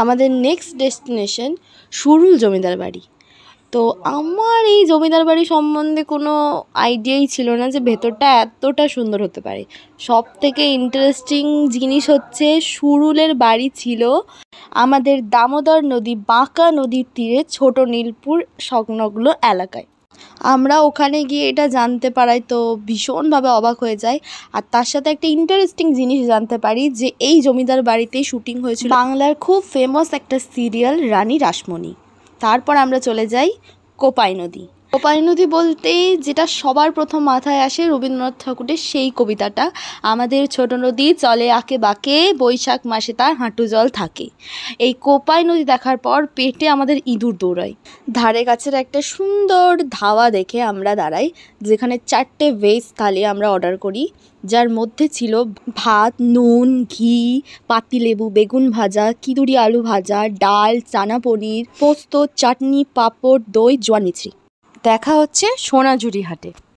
আমাদের next destination Surul জমিদার বাড়ি। তো আমার এই জমিদার বাড়ি সম্বন্ধে কোনো আইডিয়াই ছিল না যে ভেতরটা এতটা সুন্দর হতে পারে। সব থেকে ইন্টারেস্টিং জিনিস হচ্ছে সুরুলের বাড়ি ছিল আমাদের দামোদর নদী বাঁকা নদীর তীরে ছোট নীলপুর সংলগ্ন এলাকায়। আমরা ওখানে গিয়ে এটা জানতে পারাই তো ভীষণভাবে অবাক হয়ে যাই। আর তার সাথে একটা ইন্টারেস্টিং জিনিস জানতে পারি যে এই জমিদার বাড়িতেই শুটিং হয়েছিল বাংলার খুব ফেমাস একটা সিরিয়াল রানী রাসমণি। তারপর আমরা চলে যাই কোপাই নদী। কোপাই নদী বলতে যেটা সবার প্রথম মাথায় আসে রবীন্দ্রনাথ ঠাকুরের সেই কবিতাটা, আমাদের ছোট নদী চলে আঁকে বাঁকে বৈশাখ মাসে তার হাঁটু জল থাকে। এই কোপাই নদী দেখার পর পেটে আমাদের ইঁদুর দৌড়ায়। ধারে কাছের একটা সুন্দর ধাওয়া দেখে আমরা দাঁড়াই, যেখানে 4টে ভেজ থালি আমরা অর্ডার করি, যার মধ্যে ছিল ভাত, নুন, ঘি, পাতিলেবু, বেগুন ভাজা, কিদুরি আলু ভাজা, ডাল, চানা পনির, পোস্ত, চাটনি, পাঁপড়, দই, জোয়ান মিছরি। দেখা হচ্ছে সোনাঝুরি হাটে।